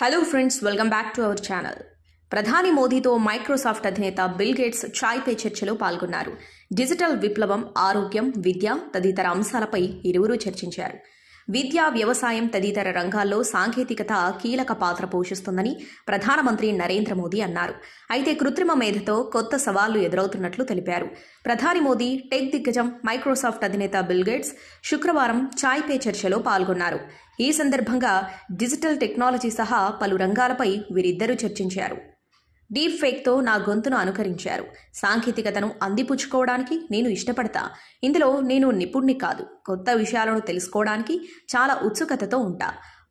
Hello friends, welcome back to our channel. ప్రధాని మోదీతో Microsoft అధినేత బిల్ గేట్స్ చాయ్ pay చర్చలో పాల్గొన్నారు. డిజిటల్ విప్లవం, ఆరోగ్యం, విద్య తదితర అంశాలపై ఇరువురు చర్చించారు. విద్య, వ్యవసాయం తదితర రంగాల్లో సాంకేతికత కీలక పాత్ర పోషిస్తుందని ప్రధానమంత్రి నరేంద్ర మోదీ అన్నారు. అయితే కృత్రిమ మేధతో కొత్త సవాళ్లు ఎదురవుతున్నట్లు తెలిపారు. ప్రధాని మోదీ, టెక్ దిగ్గజం మైక్రోసాఫ్ట్ అధినేత బిల్ గేట్స్ శుక్రవారం చాయ్ పే చర్చలో పాల్గొన్నారు. ఈ సందర్భంగా డిజిటల్ టెక్నాలజీ సహా పలు రంగాలపై వీరిద్దరూ చర్చించారు. డీప్ ఫేక్తో నా గొంతును అనుకరించారు. సాంకేతికతను అందిపుచ్చుకోవడానికి నేను ఇష్టపడతా. ఇందులో నేను నిపుణ్ణి కాదు. కొత్త విషయాలను తెలుసుకోవడానికి చాలా ఉత్సుకతతో ఉంటా.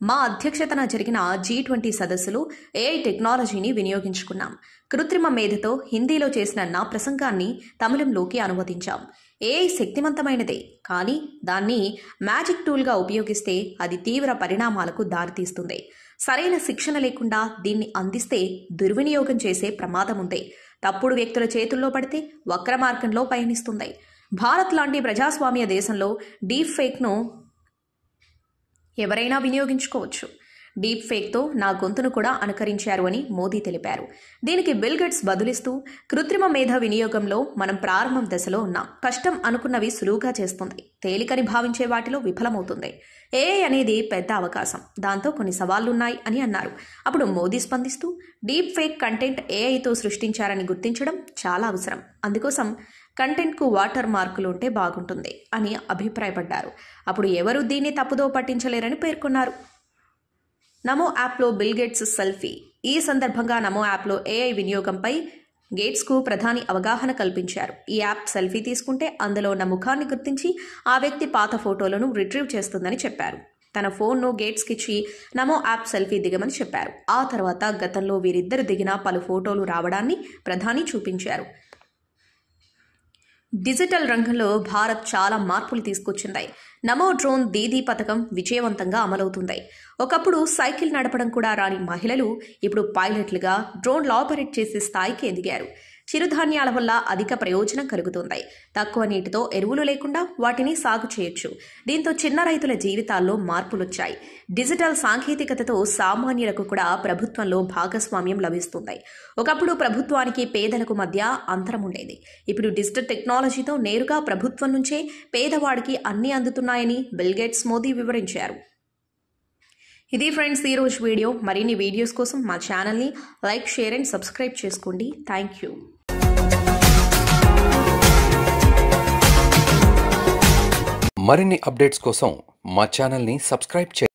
మా అధ్యక్షతన జరిగిన G20 సదస్సులో AI టెక్నాలజీని వినియోగించుకున్నాం. కృత్రిమ మేధతో హిందీలో చేసిన నా ప్రసంగాన్ని తమిళంలోకి అనువదించాం. AI శక్తివంతమైనదే, కానీ దాన్ని మ్యాజిక్ టూల్గా ఉపయోగిస్తే అది తీవ్ర పరిణామాలకు దారితీస్తుంది. సరైన శిక్షణ లేకుండా దీన్ని అందిస్తే దుర్వినియోగం చేసే ప్రమాదం ఉంది. తప్పుడు వ్యక్తుల చేతుల్లో పడితే వక్ర మార్గంలో పయనిస్తుంది. భారత్ లాంటి ప్రజాస్వామ్య దేశంలో డీప్ ఫేక్ను ఎవరైనా వినియోగించుకోవచ్చు. డీప్ ఫేక్తో నా గొంతును కూడా అనుకరించారు అని మోదీ తెలిపారు. దీనికి బిల్ గేట్స్ బదులిస్తూ, కృత్రిమ మేధ వినియోగంలో మనం ప్రారంభం దశలో ఉన్నాం. కష్టం అనుకున్నవి సులువుగా చేస్తుంది, తేలికని భావించే వాటిలో విఫలమవుతుంది. AI అనేది పెద్ద అవకాశం, దాంతో కొన్ని సవాళ్లున్నాయి అని అన్నారు. అప్పుడు మోదీ స్పందిస్తూ, డీప్ ఫేక్ కంటెంట్ AIతో సృష్టించారని గుర్తించడం చాలా అవసరం. అందుకోసం కంటెంట్కు వాటర్ మార్కులు ఉంటే బాగుంటుంది అని అభిప్రాయపడ్డారు. అప్పుడు ఎవరూ దీన్ని తప్పుదో పట్టించలేరని పేర్కొన్నారు. నమో యాప్లో బిల్ గేట్స్ సెల్ఫీ. ఈ సందర్భంగా నమో యాప్లో AI వినియోగంపై గేట్స్కు ప్రధాని అవగాహన కల్పించారు. ఈ యాప్ సెల్ఫీ తీసుకుంటే అందులో ఉన్న ముఖాన్ని గుర్తించి ఆ వ్యక్తి పాత ఫోటోలను రిట్రీవ్ చేస్తుందని చెప్పారు. తన ఫోన్ను గేట్స్కిచ్చి నమో యాప్ సెల్ఫీ దిగమని చెప్పారు. ఆ తర్వాత గతంలో వీరిద్దరు దిగిన పలు ఫోటోలు రావడాన్ని ప్రధాని చూపించారు. డిజిటల్ రంగంలో భారత్ చాలా మార్పులు తీసుకొచ్చింది. నమో డ్రోన్ దీదీ పథకం విజయవంతంగా అమలవుతుంది. ఒకప్పుడు సైకిల్ నడపడం కూడా రాని మహిళలు ఇప్పుడు పైలట్లుగా డ్రోన్లు ఆపరేట్ చేసే స్థాయికి ఎదిగారు. చిరుధాన్యాల వల్ల అధిక ప్రయోజనం కలుగుతుంది. తక్కువ నీటితో ఎరువులు లేకుండా వాటిని సాగు చేయొచ్చు. దీంతో చిన్న రైతుల జీవితాల్లో మార్పులొచ్చాయి. డిజిటల్ సాంకేతికతతో సామాన్యులకు కూడా ప్రభుత్వంలో భాగస్వామ్యం లభిస్తుంది. ఒకప్పుడు ప్రభుత్వానికి పేదలకు మధ్య అంతరం ఉండేది. ఇప్పుడు డిజిటల్ టెక్నాలజీతో నేరుగా ప్రభుత్వం నుంచే పేదవాడికి అన్నీ అందుతున్నాయని బిల్ గేట్స్ మోదీ వివరించారు. ఇది ఫ్రెండ్స్ ఈరోజు వీడియో. మరిన్ని వీడియోస్ కోసం మా ఛానల్ని లైక్, షేర్ అండ్ సబ్స్క్రైబ్ చేసుకోండి. Thank you. మరిన్ని అప్డేట్స్ కోసం మా ఛానల్ని సబ్స్క్రైబ్ చేయండి.